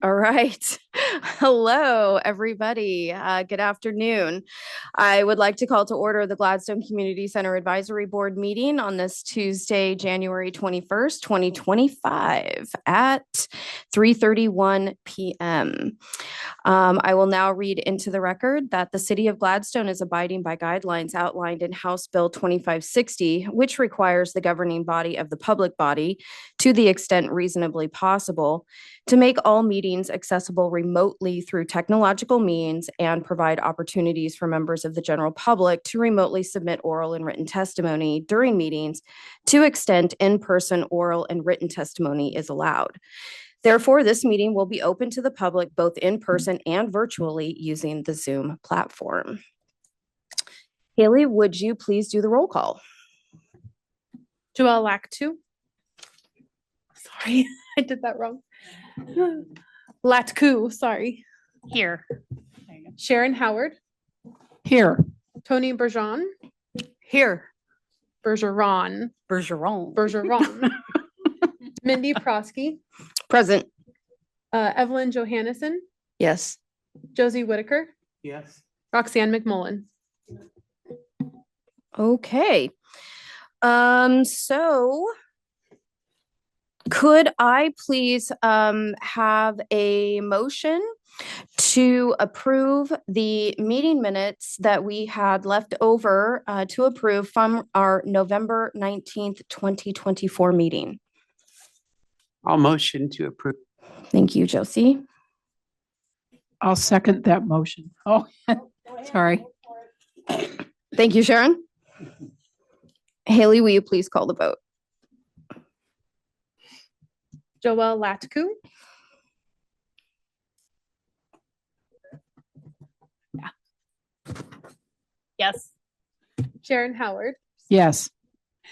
All right. Hello, everybody. Good afternoon. I would like to call to order the Gladstone Community Center Advisory Board meeting on this Tuesday, January 21st, 2025 at 3:31 p.m. I will now read into the record that the City of Gladstone is abiding by guidelines outlined in House Bill 2560, which requires the governing body of the public body, to the extent reasonably possible, to make all meetings accessible remotely through technological means and provide opportunities for members of the general public to remotely submit oral and written testimony during meetings to extent in-person oral and written testimony is allowed. Therefore, this meeting will be open to the public both in person and virtually using the Zoom platform. Haley, would you please do the roll call? Joelle Lactu. Sorry, I did that wrong. Latku, sorry. Here. Sharon Howard. Here. Tony Bergeron. Here. Bergeron. Bergeron. Bergeron. Mindy Prosky. Present. Evelyn Johannesson. Yes. Josie Whitaker. Yes. Roxanne McMullen. Okay. So could I please have a motion to approve the meeting minutes that we had left over to approve from our November 19th, 2024 meeting? I'll motion to approve. Thank you, Josie. I'll second that motion. Oh, sorry. Thank you, Sharon. Haley, will you please call the vote? Joelle Latku. Yes. Sharon Howard. Yes.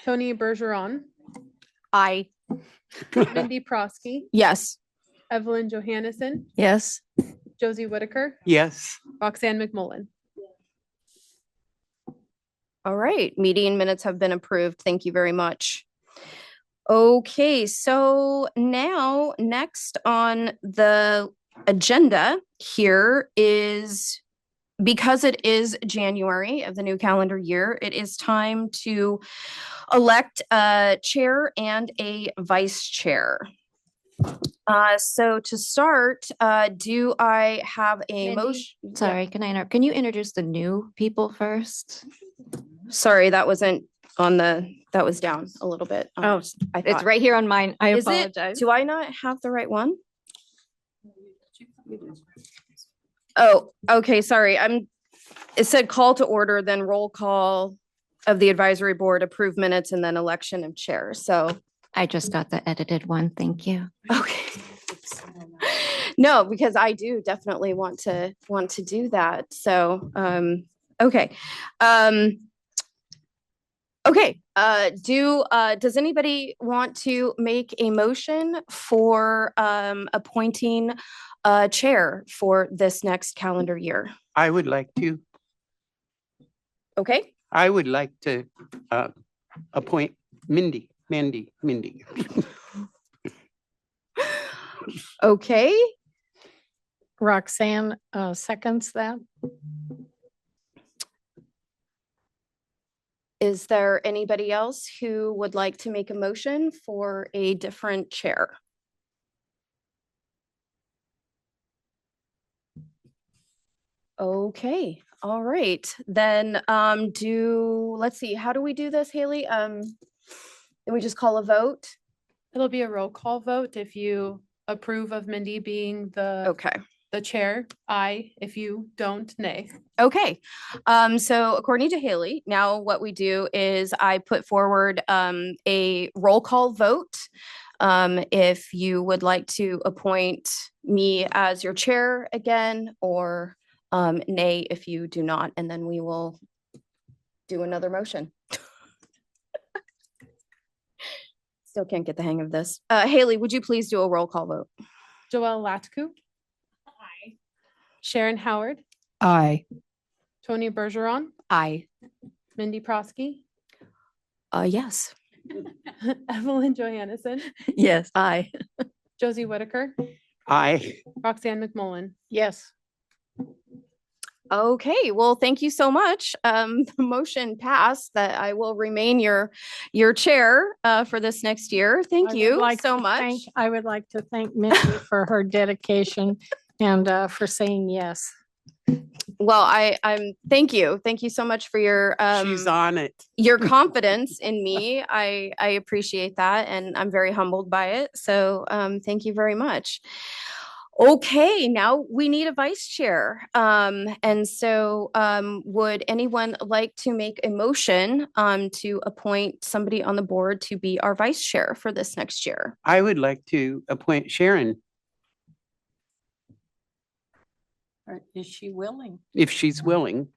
Tony Bergeron. I. Mindy Prosky. Yes. Evelyn Johannesson. Yes. Josie Whitaker. Yes. Roxanne McMullen. All right, meeting minutes have been approved. Thank you very much. Okay, so now next on the agenda here is, because it is January of the new calendar year, it is time to elect a chair and a vice chair. So to start, do I have a motion? Sorry, can I interrupt? Can you introduce the new people first? Sorry, that wasn't on that was down a little bit. It's thought- right here on mine. I Is it, apologize. do I not have the right one? Oh, okay, sorry. It said call to order, then roll call of the advisory board, approve minutes, and then election of chair. So, I just got the edited one. Thank you. okay. No, because I do definitely want to do that. So, okay. Okay, does anybody want to make a motion for appointing a chair for this next calendar year? I would like to. Okay, I would like to appoint Mindy. okay. Roxanne seconds that. Is there anybody else who would like to make a motion for a different chair? Okay, all right. Then let's see, how do we do this, Haley? Then we just call a vote? It'll be a roll call vote if you approve of Mindy being Okay. the chair. Aye. If you don't, nay. Okay, so according to Haley, now what we do is I put forward a roll call vote. If you would like to appoint me as your chair again, or nay if you do not, and then we will do another motion. Still can't get the hang of this. Haley, would you please do a roll call vote? Joelle Latku. Aye. Sharon Howard. Aye. Tony Bergeron. I. Mindy Prosky. Yes. Evelyn Johannesson. Yes, I. Josie Whitaker. Aye. Roxanne McMullen. Yes. Okay, well, thank you so much. The motion passed that I will remain your chair for this next year. Thank I would you like so to much. I would like to thank Mindy for her dedication and for saying yes. Well, I'm thank you. Thank you so much for She's on it. your confidence in me. I appreciate that, and I'm very humbled by it. So thank you very much. Okay, now we need a vice chair. And so would anyone like to make a motion to appoint somebody on the board to be our vice chair for this next year? I would like to appoint Sharon Is she willing? if she's willing.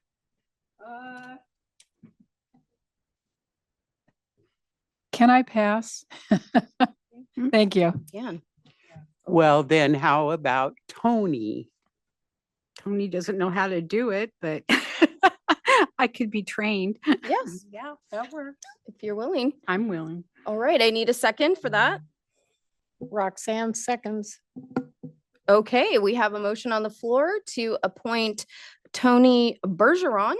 Can I pass? Thank you. Yeah. Well, then how about Tony? Tony doesn't know how to do it, but I could be trained. Yes, Yeah, that works. if you're willing. I'm willing. All right, I need a second for that. Roxanne seconds. Okay, we have a motion on the floor to appoint Tony Bergeron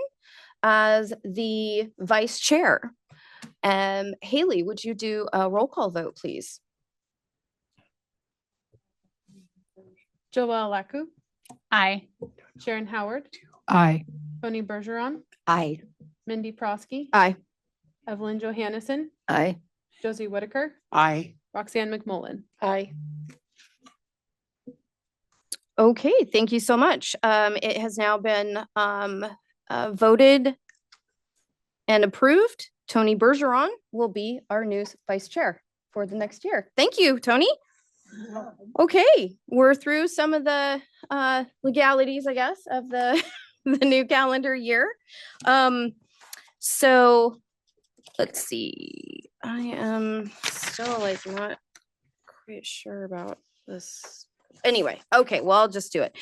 as the vice chair. Haley, would you do a roll call vote, please? Joelle Laku, Aye. Sharon Howard, Aye. Tony Bergeron, Aye. Mindy Prosky, Aye. Evelyn Johannesson, Aye. Josie Whitaker, Aye. Roxanne McMullen. Aye. Okay, thank you so much. It has now been voted and approved. Tony Bergeron will be our new vice chair for the next year. Thank you, Tony. Okay, we're through some of the legalities, I guess, of the the new calendar year. So let's see. I am still like not quite sure about this. Anyway, okay, well, I'll just do it.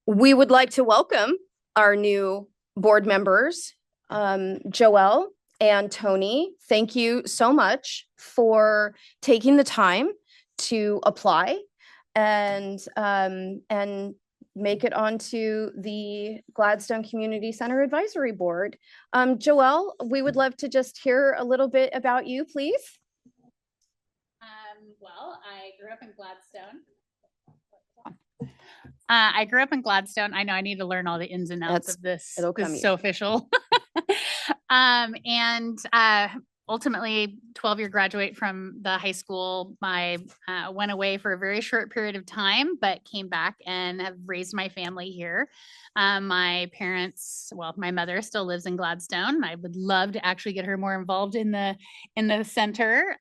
We would like to welcome our new board members, Joelle and Tony. Thank you so much for taking the time to apply and make it onto the Gladstone Community Center Advisory Board. Joelle, we would love to just hear a little bit about you, please. Well, I grew up in Gladstone. I grew up in Gladstone. I know I need to learn all the ins and outs of this. it'll This come is so official. And ultimately 12-year graduate from the high school. I went away for a very short period of time, but came back and have raised my family here. My parents, well, my mother still lives in Gladstone. I would love to actually get her more involved in the center.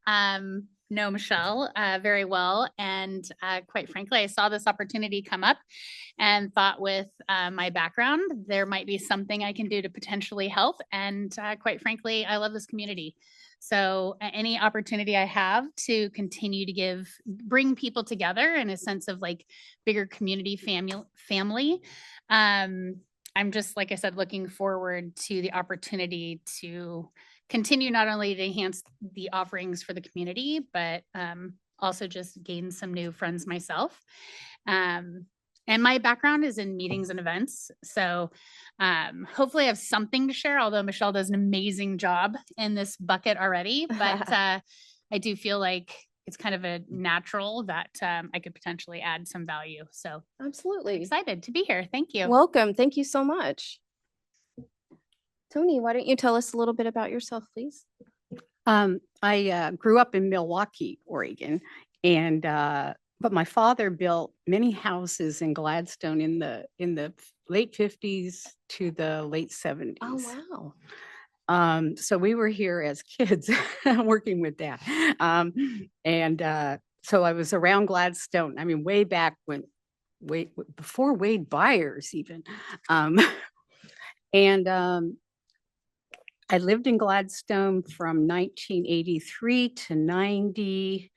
Know Michelle very well. And quite frankly, I saw this opportunity come up and thought with my background, there might be something I can do to potentially help. And quite frankly, I love this community. So any opportunity I have to continue to bring people together in a sense of like bigger community family. I'm just, like I said, looking forward to the opportunity to continue not only to enhance the offerings for the community, but also just gain some new friends myself. And my background is in meetings and events. So hopefully I have something to share, although Michelle does an amazing job in this bucket already. But I do feel like it's kind of a natural that I could potentially add some value. So Absolutely. excited to be here. Thank you. Welcome. Thank you so much. Tony, why don't you tell us a little bit about yourself, please? I grew up in Milwaukee, Oregon, and but my father built many houses in Gladstone in the late 50s to the late 70s. Oh, wow. So we were here as kids working with Dad. So I was around Gladstone. I mean, way back way before Wade Byers even. I lived in Gladstone from 1983 to 90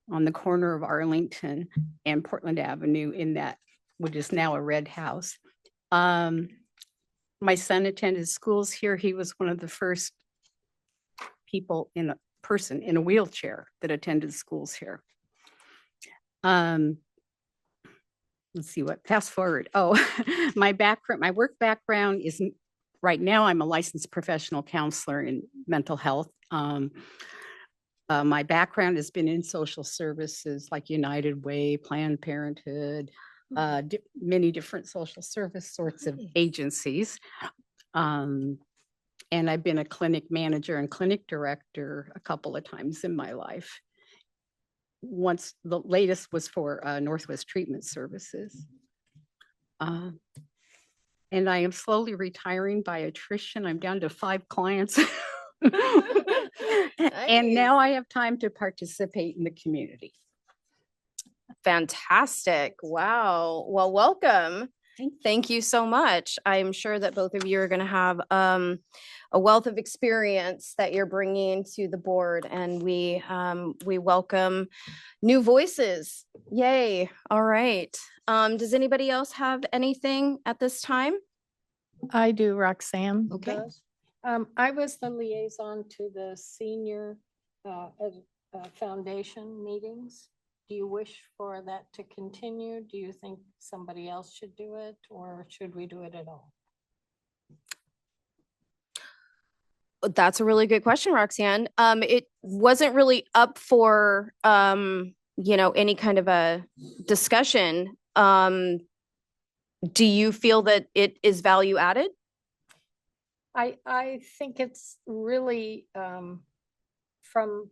on the corner of Arlington and Portland Avenue in that, which is now a red house. My son attended schools here. He was one of the first people in a wheelchair that attended schools here. Let's see what, fast forward. Oh, my work background is, right now I'm a licensed professional counselor in mental health. My background has been in social services like United Way, Planned Parenthood, many different social service sorts of agencies. And I've been a clinic manager and clinic director a couple of times in my life. Once, the latest was for Northwest Treatment Services. And I am slowly retiring by attrition. I'm down to 5 clients. And now I have time to participate in the community. Fantastic. Wow. Well, welcome. Thank you so much. I'm sure that both of you are going to have a wealth of experience that you're bringing to the board, and we welcome new voices. Yay. All right. Does anybody else have anything at this time? I do, Roxanne. Okay. does. I was the liaison to the senior foundation meetings. Do you wish for that to continue? Do you think somebody else should do it, or should we do it at all? That's a really good question, Roxanne. It wasn't really up for, any kind of a discussion. Do you feel that it is value added? I think it's really, from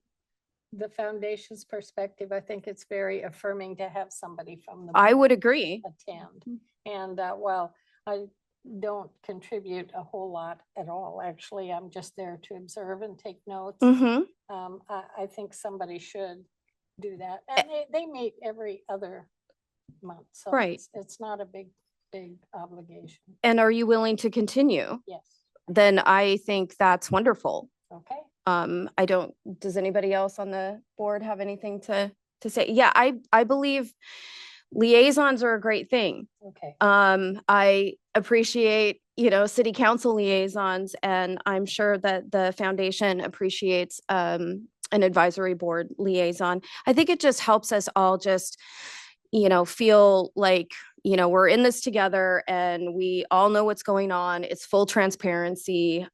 the foundation's perspective, I think it's very affirming to have somebody from the. I board would agree. attend. And while I don't contribute a whole lot at all, actually, I'm just there to observe and take notes. Mm-hmm. I think somebody should do that. And they meet every other month. So Right. it's not a big obligation. And are you willing to continue? Yes. Then I think that's wonderful. Okay. Does anybody else on the board have anything to say? Yeah, I believe liaisons are a great thing. Okay. I appreciate, city council liaisons, and I'm sure that the foundation appreciates an advisory board liaison. I think it just helps us all just, feel like, we're in this together and we all know what's going on. It's full transparency.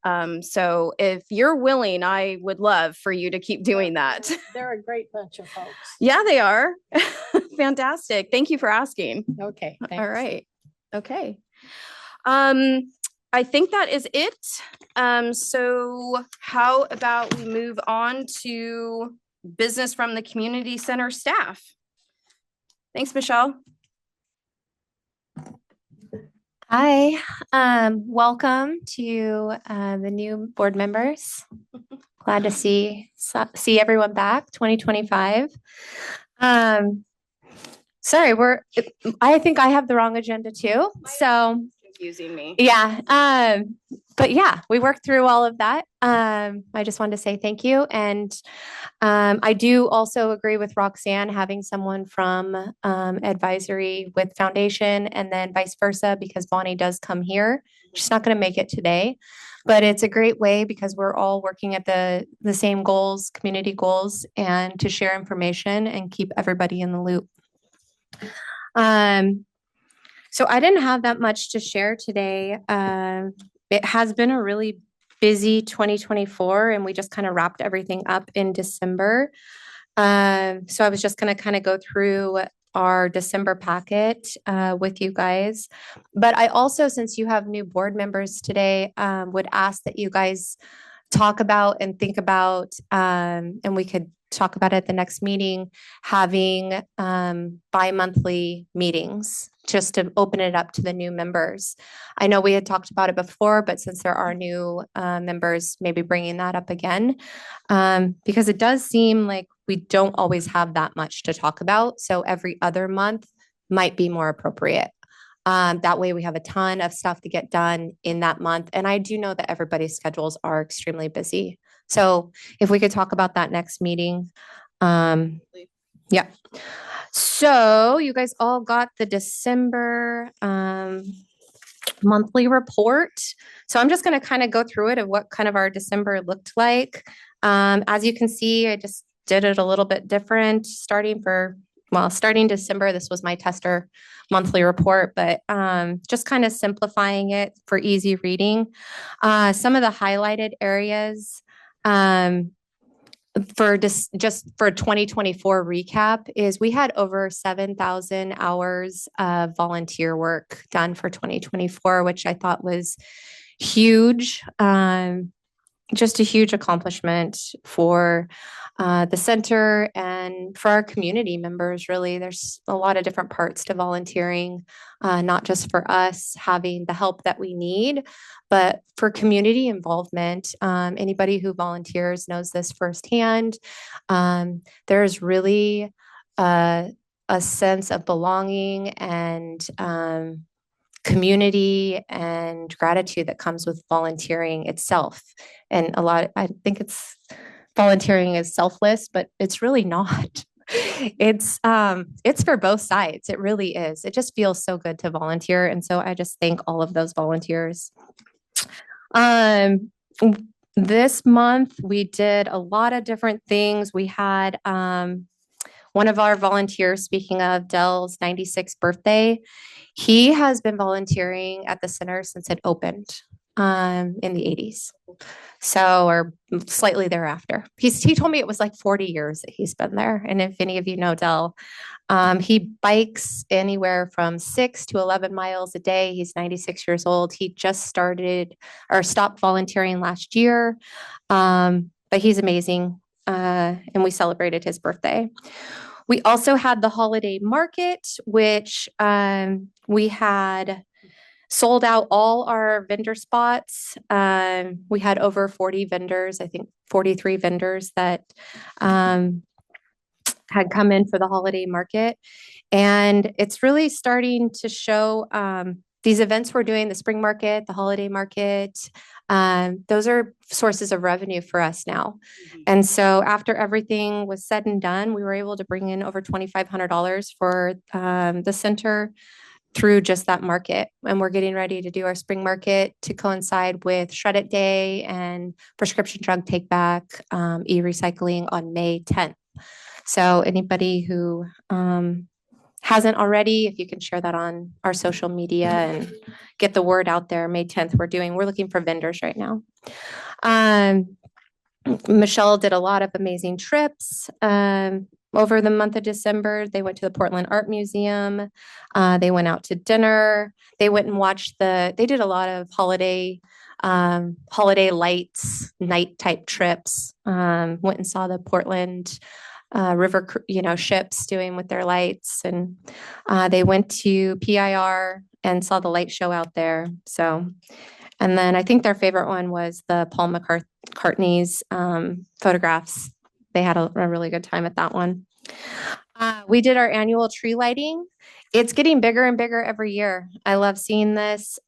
So if you're willing, I would love for you to keep doing that. They're a great bunch of folks. Yeah, they are. Fantastic. Thank you for asking. Okay. All Thanks. right. Okay. I think that is it. So how about we move on to business from the community center staff? Thanks, Michelle. Hi, welcome to the new board members. Glad to see everyone back, 2025. Sorry, I think I have the wrong agenda too. So Confusing me. yeah, but yeah, we worked through all of that. I just wanted to say thank you. And I do also agree with Roxanne having someone from advisory with foundation and then vice versa, because Bonnie does come here. She's not going to make it today, but it's a great way because we're all working at the same goals, community goals, and to share information and keep everybody in the loop. So I didn't have that much to share today. It has been a really busy 2024, and we just kind of wrapped everything up in December. So I was just going to kind of go through our December packet with you guys. But I also, since you have new board members today, would ask that you guys talk about and think about, and we could talk about it at the next meeting, having bi-monthly meetings just to open it up to the new members. I know we had talked about it before, but since there are new members, maybe bringing that up again, because it does seem like we don't always have that much to talk about. So every other month might be more appropriate. That way we have a ton of stuff to get done in that month. And I do know that everybody's schedules are extremely busy. So if we could talk about that next meeting. Yeah. So you guys all got the December monthly report. So I'm just going to kind of go through it of what kind of our December looked like. As you can see, I just did it a little bit different, starting for well, starting December, this was my tester monthly report, but just kind of simplifying it for easy reading. Some of the highlighted areas for just for 2024 recap is we had over 7,000 hours of volunteer work done for 2024, which I thought was huge. Just a huge accomplishment for the center and for our community members, really. There's a lot of different parts to volunteering, not just for us having the help that we need, but for community involvement. Anybody who volunteers knows this firsthand. There's really a sense of belonging and community and gratitude that comes with volunteering itself. And I think volunteering is selfless, but it's really not. It's for both sides. It really is. It just feels so good to volunteer. And so I just thank all of those volunteers. This month we did a lot of different things. We had one of our volunteers, speaking of Dell's 96th birthday, he has been volunteering at the center since it opened in the 80s. So, or slightly thereafter. He told me it was like 40 years that he's been there. And if any of you know Dell, he bikes anywhere from 6 to 11 miles a day. He's 96 years old. He just started or stopped volunteering last year. But he's amazing. And we celebrated his birthday. We also had the holiday market, which we had sold out all our vendor spots. We had over 40 vendors, I think 43 vendors that had come in for the holiday market. And it's really starting to show these events we're doing, the spring market, the holiday market, those are sources of revenue for us now. And so after everything was said and done, we were able to bring in over $2,500 for the center through just that market. And we're getting ready to do our spring market to coincide with Shred It Day and prescription drug take back, e-recycling on May 10th. So anybody who hasn't already, if you can share that on our social media and get the word out there, May 10th, we're looking for vendors right now. Michelle did a lot of amazing trips. Over the month of December, they went to the Portland Art Museum. They went out to dinner. They went and watched they did a lot of holiday lights, night type trips. Went and saw the Portland river, ships doing with their lights. And they went to PIR and saw the light show out there. So, and then I think their favorite one was the Paul McCartney's photographs. They had a really good time at that one. We did our annual tree lighting. It's getting bigger and bigger every year. I love seeing this.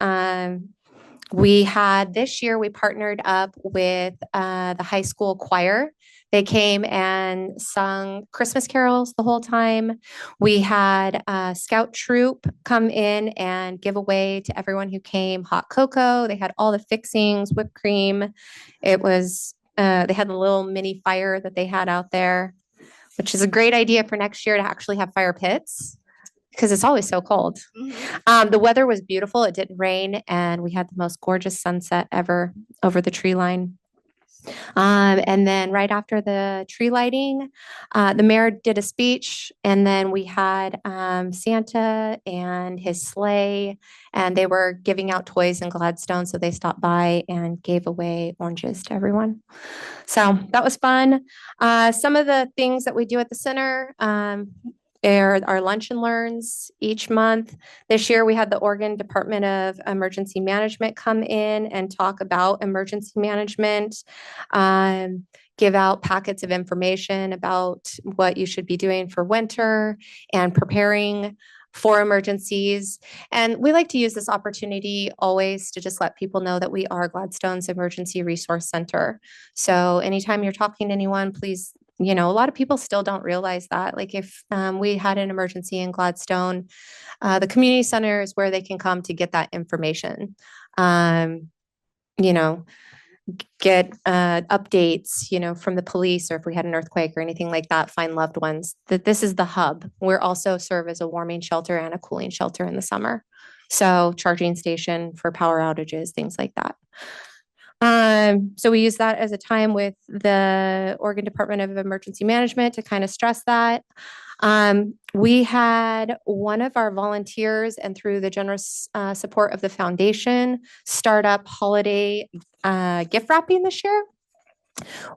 This year, we partnered up with the high school choir. They came and sung Christmas carols the whole time. We had a scout troop come in and give away to everyone who came hot cocoa. They had all the fixings, whipped cream. It was, they had the little mini fire that they had out there, which is a great idea for next year to actually have fire pits because it's always so cold. The weather was beautiful. It didn't rain, and we had the most gorgeous sunset ever over the tree line. And then right after the tree lighting, the mayor did a speech, and then we had Santa and his sleigh, and they were giving out toys in Gladstone. So they stopped by and gave away oranges to everyone. So that was fun. Some of the things that we do at the center, our lunch and learns each month. This year, we had the Oregon Department of Emergency Management come in and talk about emergency management, give out packets of information about what you should be doing for winter and preparing for emergencies. And we like to use this opportunity always to just let people know that we are Gladstone's Emergency Resource Center. So anytime you're talking to anyone, please, a lot of people still don't realize that. Like if we had an emergency in Gladstone, the community center is where they can come to get that information. get updates, from the police, or if we had an earthquake or anything like that, find loved ones, that this is the hub. We're also serve as a warming shelter and a cooling shelter in the summer. So charging station for power outages, things like that. So we use that as a time with the Oregon Department of Emergency Management to kind of stress that. We had one of our volunteers, and through the generous support of the foundation, start up holiday gift wrapping this year,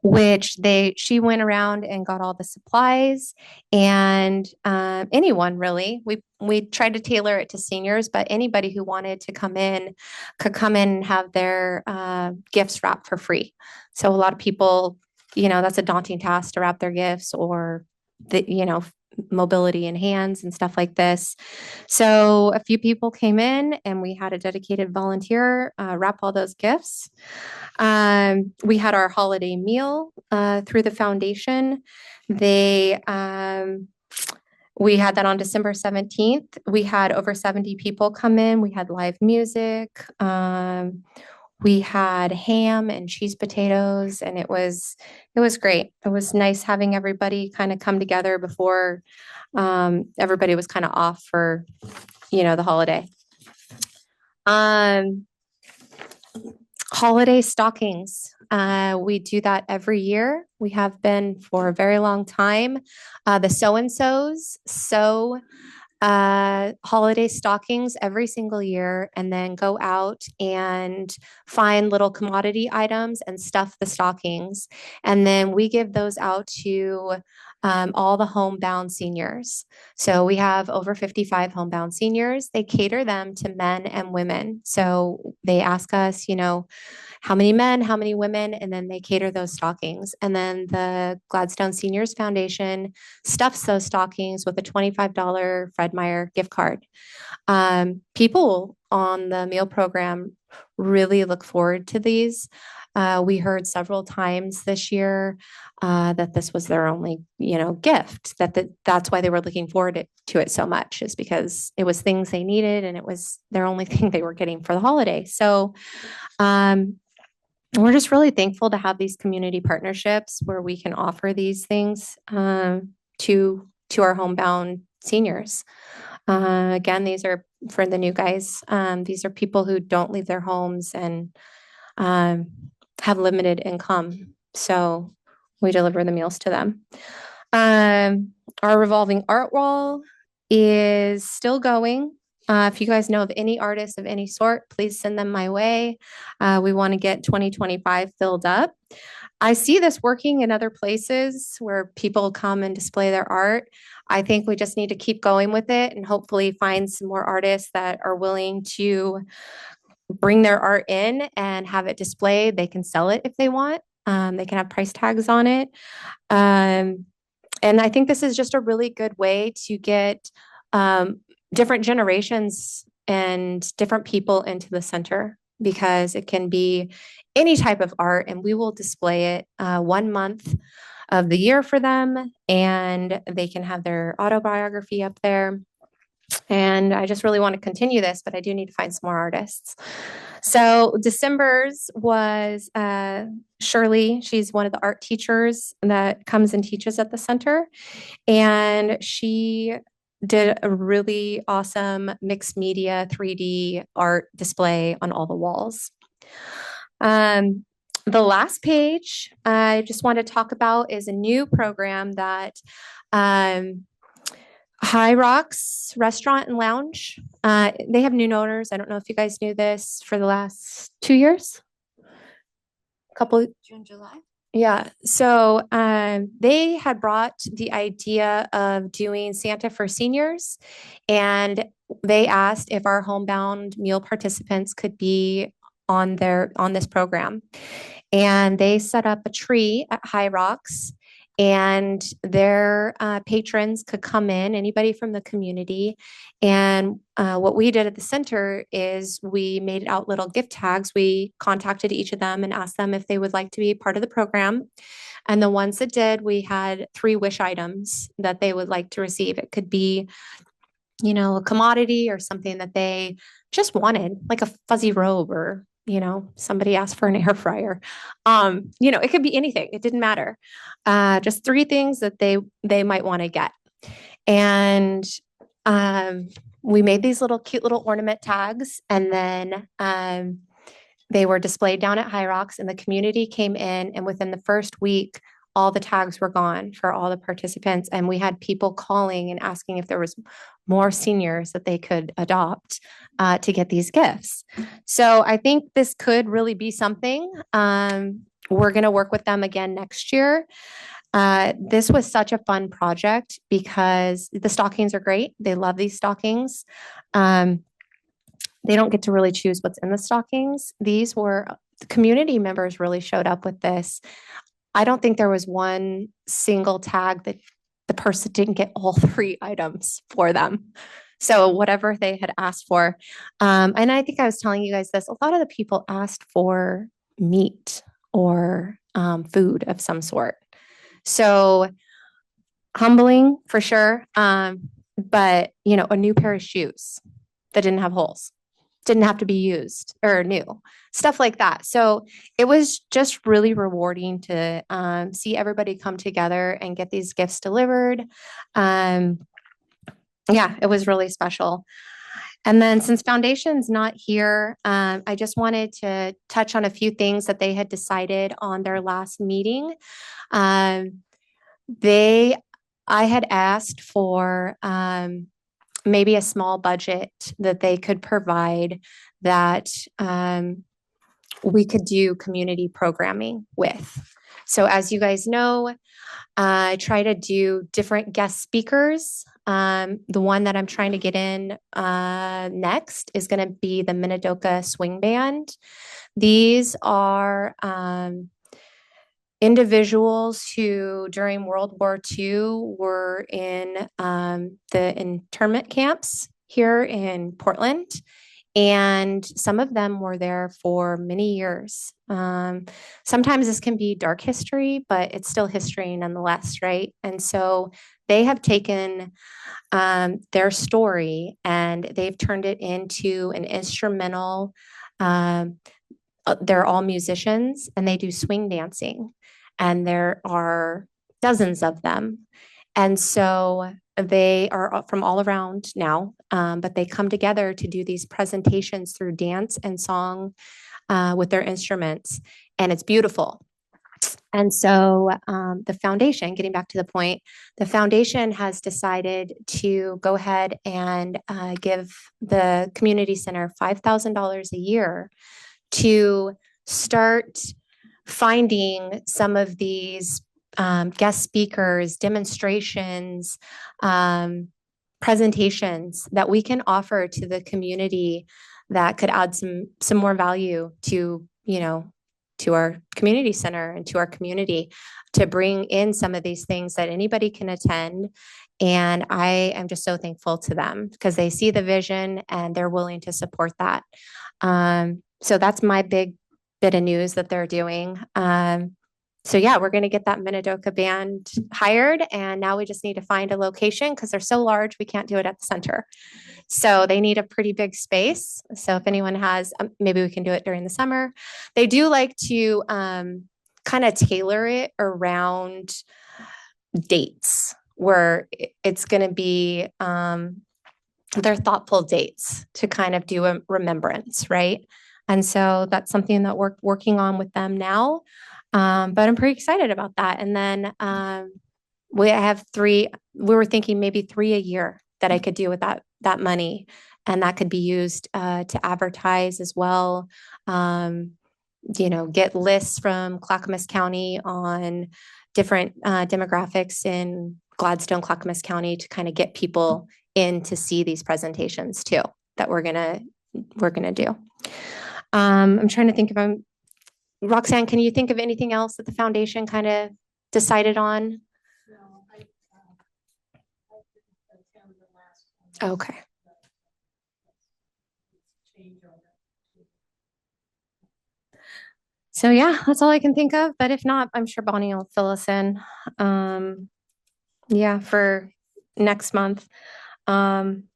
which she went around and got all the supplies, and anyone really. We tried to tailor it to seniors, but anybody who wanted to come in could come in and have their gifts wrapped for free. So a lot of people, that's a daunting task to wrap their gifts, or mobility in hands and stuff like this. So a few people came in, and we had a dedicated volunteer wrap all those gifts. We had our holiday meal through the foundation. We had that on December 17th. We had over 70 people come in. We had live music. We had ham and cheese potatoes, and it was great. It was nice having everybody kind of come together before everybody was kind of off for, the holiday. Holiday stockings. We do that every year. We have been for a very long time. The so-and-sos sew holiday stockings every single year, and then go out and find little commodity items and stuff the stockings. And then we give those out to all the homebound seniors. So we have over 55 homebound seniors. They cater them to men and women. So they ask us, how many men, how many women, and then they cater those stockings. And then the Gladstone Seniors Foundation stuffs those stockings with a $25 Fred Meyer gift card. People on the meal program really look forward to these. We heard several times this year that this was their only, gift, that's why they were looking forward to it so much, is because it was things they needed, and it was their only thing they were getting for the holiday. So we're just really thankful to have these community partnerships where we can offer these things to our homebound seniors. Again, these are for the new guys. These are people who don't leave their homes and have limited income. So we deliver the meals to them. Our revolving art wall is still going. If you guys know of any artists of any sort, please send them my way. We want to get 2025 filled up. I see this working in other places where people come and display their art. I think we just need to keep going with it, and hopefully find some more artists that are willing to bring their art in and have it displayed. They can sell it if they want. They can have price tags on it. And I think this is just a really good way to get different generations and different people into the center, because it can be any type of art, and we will display it 1 month of the year for them, and they can have their autobiography up there. And I just really want to continue this, but I do need to find some more artists. So December's was Shirley. She's one of the art teachers that comes and teaches at the center. And she did a really awesome mixed media 3D art display on all the walls. The last page I just want to talk about is a new program that High Rocks Restaurant and Lounge. They have new owners. I don't know if you guys knew this, for the last 2 years. June, July. Yeah. So they had brought the idea of doing Santa for seniors, and they asked if our homebound meal participants could be on this program. And they set up a tree at High Rocks, and their patrons could come in, anybody from the community. And what we did at the center is we made out little gift tags. We contacted each of them and asked them if they would like to be part of the program. And the ones that did, we had 3 wish items that they would like to receive. It could be, a commodity or something that they just wanted, like a fuzzy robe or, somebody asked for an air fryer. It could be anything. It didn't matter. Just three things that they might want to get. And we made these cute little ornament tags, and then they were displayed down at High Rocks, and the community came in, and within the first week, all the tags were gone for all the participants. And we had people calling and asking if there was more seniors that they could adopt to get these gifts. So I think this could really be something. We're going to work with them again next year. This was such a fun project because the stockings are great. They love these stockings. They don't get to really choose what's in the stockings. The community members really showed up with this. I don't think there was one single tag that the person didn't get all three items for them. So whatever they had asked for. And I think I was telling you guys this, a lot of the people asked for meat or food of some sort. So humbling for sure. But a new pair of shoes that didn't have holes, didn't have to be used or new, stuff like that. So it was just really rewarding to see everybody come together and get these gifts delivered. Yeah, it was really special. And then since Foundation's not here, I just wanted to touch on a few things that they had decided on their last meeting. I had asked for maybe a small budget that they could provide that we could do community programming with. So as you guys know, I try to do different guest speakers. The one that I'm trying to get in next is going to be the Minidoka Swing Band. These are individuals who during World War II were in the internment camps here in Portland. And some of them were there for many years. Sometimes this can be dark history, but it's still history nonetheless, right? And so they have taken their story and they've turned it into an instrumental. They're all musicians and they do swing dancing, and there are dozens of them. And so they are from all around now, but they come together to do these presentations through dance and song with their instruments, and it's beautiful. And so the foundation, getting back to the point, the foundation has decided to go ahead and give the community center $5,000 a year to start finding some of these guest speakers, demonstrations, presentations that we can offer to the community that could add some more value to our community center and to our community, to bring in some of these things that anybody can attend. And I am just so thankful to them because they see the vision and they're willing to support that. So that's my big bit of news that they're doing. So yeah, we're going to get that Minidoka band hired, and now we just need to find a location because they're so large, we can't do it at the center. So they need a pretty big space. So if anyone has, maybe we can do it during the summer. They do like to kind of tailor it around dates where it's going to be, they're thoughtful dates to kind of do a remembrance, right? And so that's something that we're working on with them now. But I'm pretty excited about that. And then we were thinking maybe 3 a year that I could do with that money. And that could be used to advertise as well. Get lists from Clackamas County on different demographics in Gladstone, Clackamas County to kind of get people in to see these presentations too that we're gonna do. I'm trying to think if Roxanne, can you think of anything else that the foundation kind of decided on? No, I attended the last one. Okay. So yeah, that's all I can think of. But if not, I'm sure Bonnie will fill us in. Yeah, for next month. And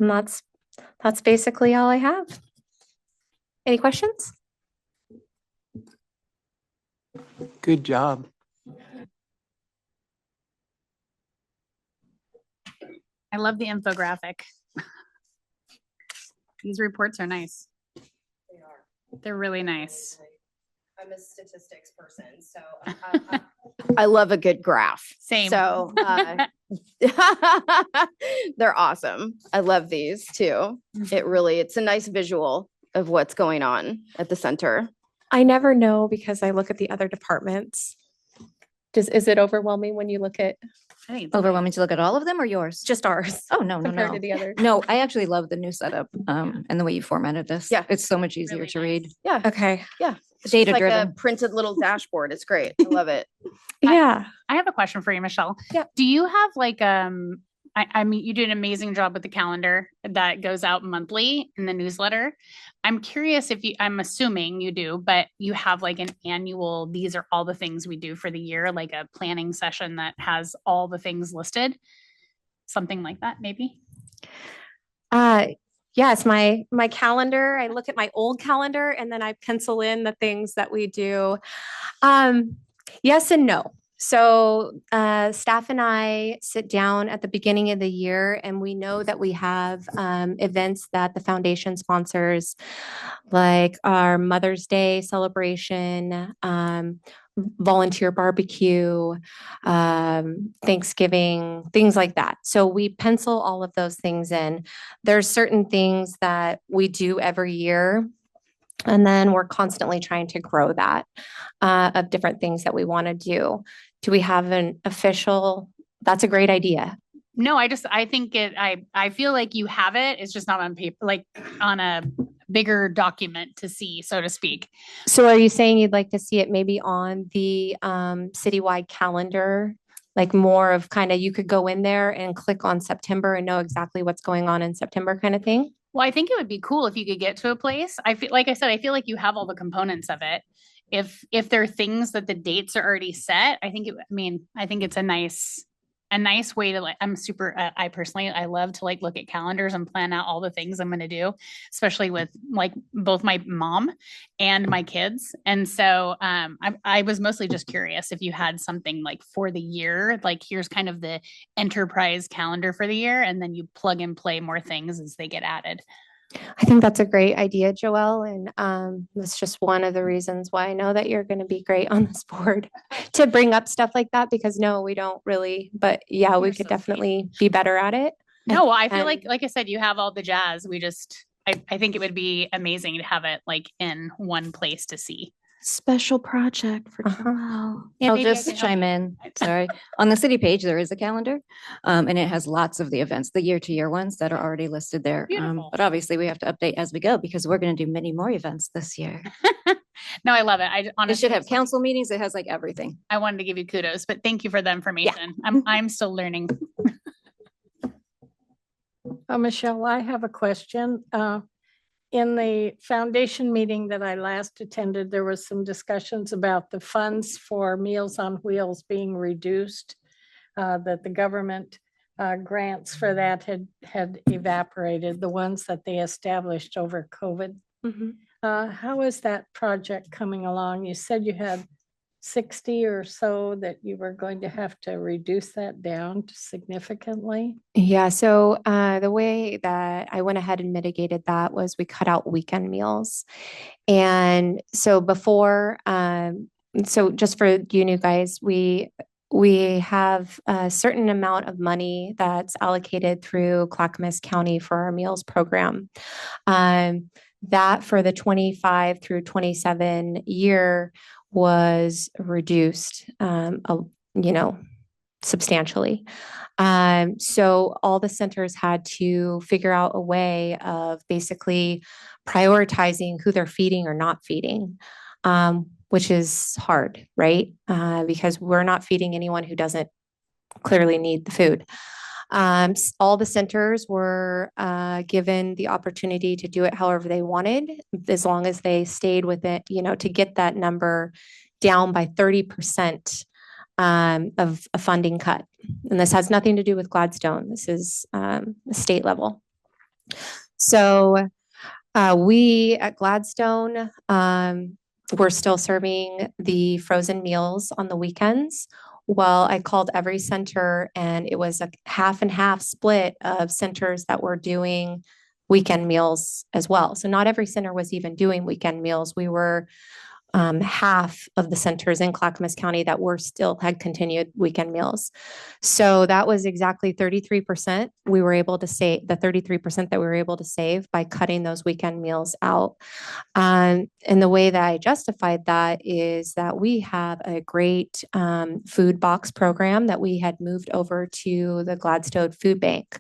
that's basically all I have. Any questions? Good job. I love the infographic. These reports are nice. They are. They're really nice. I'm a statistics person, so I love a good graph. Same. So they're awesome. I love these too. It's a nice visual of what's going on at the center. I never know because I look at the other departments. Is it overwhelming when you look at I think it's Overwhelming to look at all of them or yours? just ours Oh, no, no, compared no. to the others? No, I actually love the new setup, and the way you formatted this. Yeah. It's so much easier Really to nice. read. Yeah. Okay. It's Data like a driven. printed little dashboard. It's great. I love it. Yeah. I have a question for you, Michelle. Yeah. Do you have like I mean, you do an amazing job with the calendar that goes out monthly in the newsletter. I'm curious if I'm assuming you do, but you have like an annual, these are all the things we do for the year, like a planning session that has all the things listed. Something like that, maybe? Yes, my calendar, I look at my old calendar and then I pencil in the things that we do. Yes and no. So staff and I sit down at the beginning of the year and we know that we have events that the foundation sponsors, like our Mother's Day celebration, volunteer barbecue, Thanksgiving, things like that. So we pencil all of those things in. There's certain things that we do every year. And then we're constantly trying to grow that of different things that we want to do. Do we have an official? That's a great idea. No, I think I feel like you have it. It's just not on paper, like on a bigger document to see, so to speak. So are you saying you'd like to see it maybe on the citywide calendar? Like more of kind of, you could go in there and click on September and know exactly what's going on in September kind of thing? Well, I think it would be cool if you could get to a place. I feel like I said, I feel like you have all the components of it. If there are things that the dates are already set, I think it's a nice way to like, I personally, I love to like look at calendars and plan out all the things I'm going to do, especially with like both my mom and my kids. And so I was mostly just curious if you had something like for the year, like here's kind of the enterprise calendar for the year, and then you plug and play more things as they get added. I think that's a great idea, Joelle. And that's just one of the reasons why I know that you're going to be great on this board to bring up stuff like that, because no, we don't really, but yeah, we You're could so sweet. definitely be better at it. No, I feel And- like I said, you have all the jazz. I think it would be amazing to have it like in one place to see. Special project for Uh-huh. Joelle. Yeah, I'll maybe I just can help chime you. in. Sorry. On the city page, there is a calendar, and it has lots of the events, the year-to-year ones that are already listed there. Beautiful. But obviously, we have to update as we go because we're going to do many more events this year. No, I love it. I It honestly should have just wanted- council meetings. It has like everything. I wanted to give you kudos, but thank you for the information. I'm still learning. Michelle, I have a question. In the foundation meeting that I last attended, there was some discussions about the funds for Meals on Wheels being reduced, that the government grants for that had evaporated, the ones that they established over COVID. Mhm. How is that project coming along? You said you had 60 or so that you were going to have to reduce that down significantly. Yeah, so the way that I went ahead and mitigated that was we cut out weekend meals. And so before, so just for you new guys, we have a certain amount of money that's allocated through Clackamas County for our meals program. That for the 25 through 27 year was reduced, substantially. So all the centers had to figure out a way of basically prioritizing who they're feeding or not feeding, which is hard, right? Because we're not feeding anyone who doesn't clearly need the food. All the centers were given the opportunity to do it however they wanted, as long as they stayed with it, to get that number down by 30% of a funding cut. And this has nothing to do with Gladstone. This is a state level. So We at Gladstone, we're still serving the frozen meals on the weekends. Well, I called every center and it was a half and half split of centers that were doing weekend meals as well. So not every center was even doing weekend meals. We were half of the centers in Clackamas County that were still had continued weekend meals. So that was exactly 33%. We were able to save the 33% that we were able to save by cutting those weekend meals out. And the way that I justified that is that we have a great food box program that we had moved over to the Gladstone Food Bank.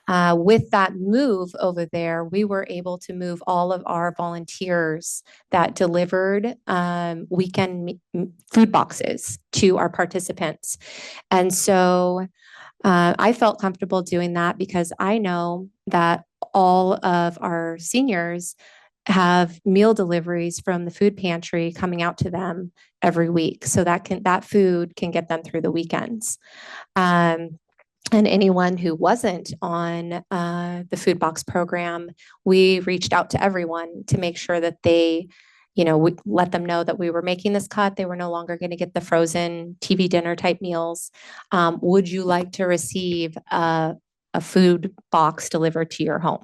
With that move over there, we were able to move all of our volunteers that delivered weekend food boxes to our participants. And so I felt comfortable doing that because I know that all of our seniors have meal deliveries from the food pantry coming out to them every week. So that food can get them through the weekends. And anyone who wasn't on the food box program, we reached out to everyone to make sure that they, we let them know that we were making this cut. They were no longer going to get the frozen TV dinner type meals. Would you like to receive a food box delivered to your home?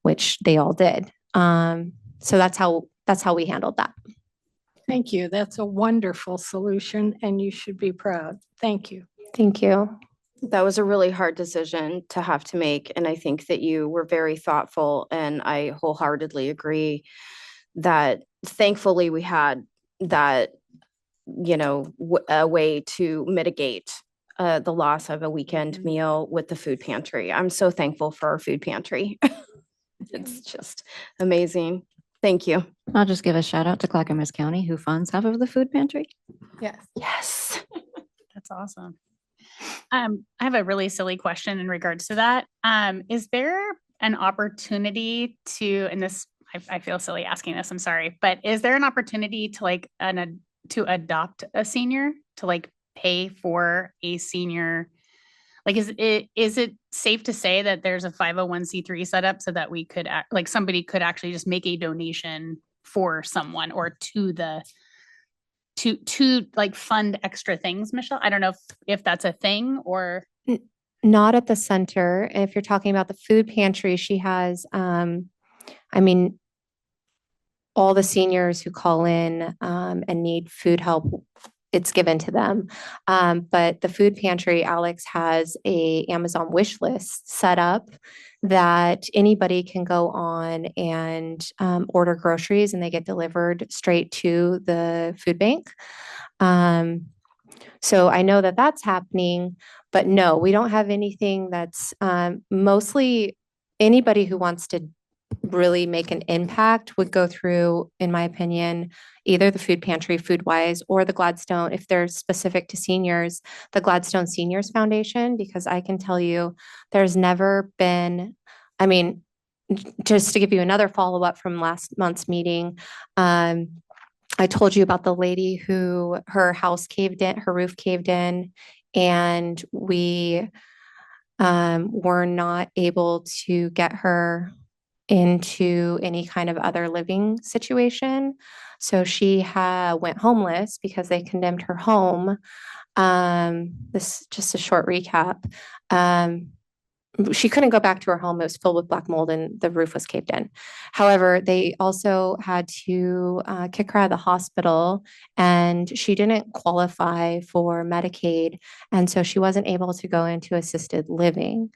Which they all did. So that's how we handled that. Thank you. That's a wonderful solution and you should be proud. Thank you. Thank you. That was a really hard decision to have to make. And I think that you were very thoughtful. And I wholeheartedly agree that thankfully we had that, a way to mitigate the loss of a weekend meal with the food pantry. I'm so thankful for our food pantry. It's just amazing. Thank you. I'll just give a shout out to Clackamas County, who funds half of the food pantry. Yes. Yes. That's awesome. I have a really silly question in regards to that. Is there an opportunity to, and this, I feel silly asking this, I'm sorry, but is there an opportunity to to adopt a senior, to pay for a senior? Is it safe to say that there's a 501c3 set up so that we could somebody could actually just make a donation for someone or to fund extra things, Michelle? I don't know if that's a thing or. Not at the center. And if you're talking about the food pantry, she has, all the seniors who call in and need food help, it's given to them. But the food pantry, Alex has a Amazon wish list set up that anybody can go on and order groceries and they get delivered straight to the food bank. So I know that that's happening, but no, we don't have anything that's mostly anybody who wants to really make an impact would go through, in my opinion, either the food pantry, Foodwise, or the Gladstone, if they're specific to seniors, the Gladstone Seniors Foundation, because I can tell you there's never been, just to give you another follow-up from last month's meeting, I told you about the lady who her house caved in, her roof caved in, and we were not able to get her into any kind of other living situation. So she went homeless because they condemned her home. This just a short recap. She couldn't go back to her home. It was filled with black mold and the roof was caved in. However, they also had to kick her out of the hospital and she didn't qualify for Medicaid. And so she wasn't able to go into assisted living.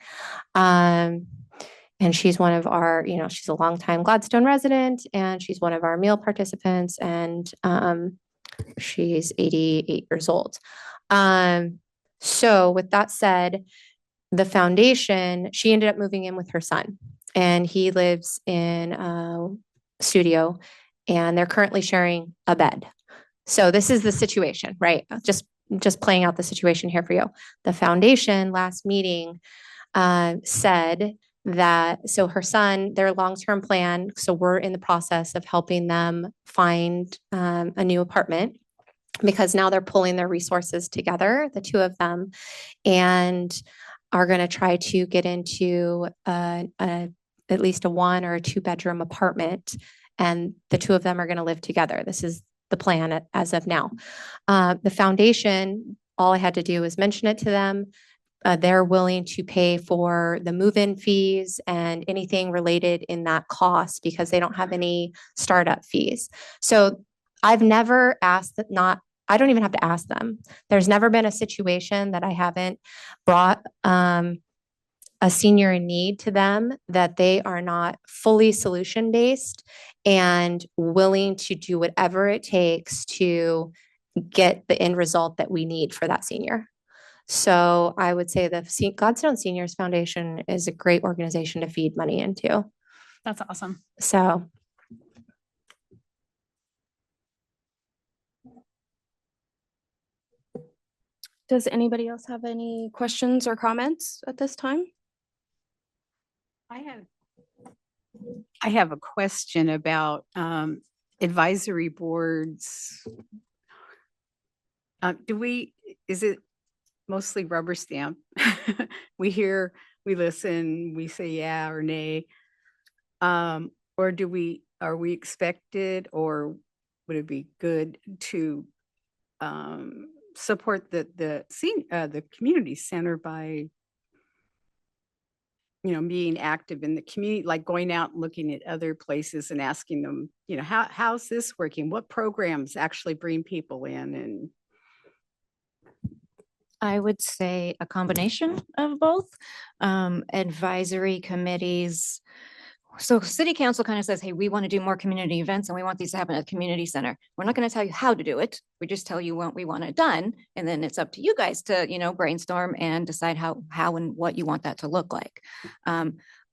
And she's one of our, she's a longtime Gladstone resident and she's one of our meal participants and she's 88 years old. So with that said, the foundation, she ended up moving in with her son and he lives in a studio and they're currently sharing a bed. So this is the situation, right? Just playing out the situation here for you. The foundation last meeting said that, so her son, their long-term plan, so we're in the process of helping them find a new apartment because now they're pulling their resources together, the two of them, and are going to try to get into a at least a 1 or a 2-bedroom apartment, and the two of them are going to live together. This is the plan as of now. The foundation, all I had to do was mention it to them. They're willing to pay for the move-in fees and anything related in that cost because they don't have any startup fees. So I've never asked that I don't even have to ask them. There's never been a situation that I haven't brought a senior in need to them that they are not fully solution-based and willing to do whatever it takes to get the end result that we need for that senior. So I would say the Gladstone Seniors Foundation is a great organization to feed money into. That's awesome. So Does anybody else have any questions or comments at this time? I have a question about advisory boards. Is it mostly rubber stamp? We hear, we listen, we say yeah or nay. Or are we expected, or would it be good to support the community center by being active in the community, like going out and looking at other places and asking them, how's this working? What programs actually bring people in? And I would say a combination of both. Advisory committees. So city council kind of says, hey, we want to do more community events and we want these to happen at the community center. We're not going to tell you how to do it. We just tell you what we want it done. And then it's up to you guys to, brainstorm and decide how and what you want that to look like.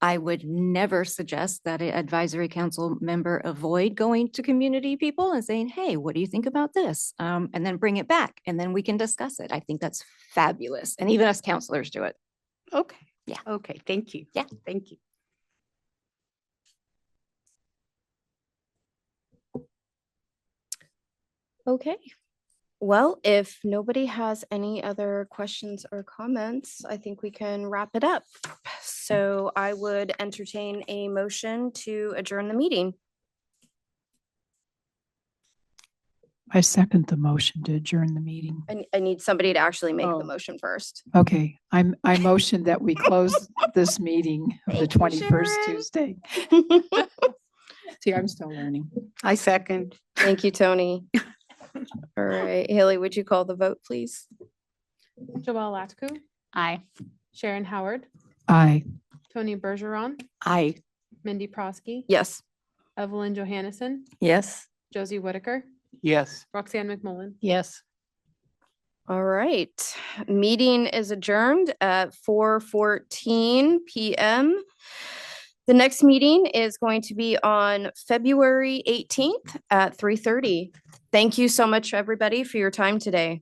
I would never suggest that an advisory council member avoid going to community people and saying, hey, what do you think about this? And then bring it back and then we can discuss it. I think that's fabulous. And even us counselors do it. okay. Yeah. Okay. Thank you. Yeah. Thank you. Okay. Well, if nobody has any other questions or comments, I think we can wrap it up. So I would entertain a motion to adjourn the meeting. I second the motion to adjourn the meeting. I need somebody to actually make the Oh. motion first. Okay, I motion that we close this meeting of the Thank you, 21st Sharon. Tuesday. See, I'm still learning. I second. Thank you, Tony. All right, Haley, would you call the vote, please? Joelle Latku, Aye. Sharon Howard, Aye. Tony Bergeron, Aye. Mindy Prosky, Yes. Evelyn Johannesson, Yes. Josie Whitaker, Yes. Roxanne McMullen. Yes. All right, meeting is adjourned at 4:14 p.m. The next meeting is going to be on February 18th at 3:30. Thank you so much, everybody, for your time today.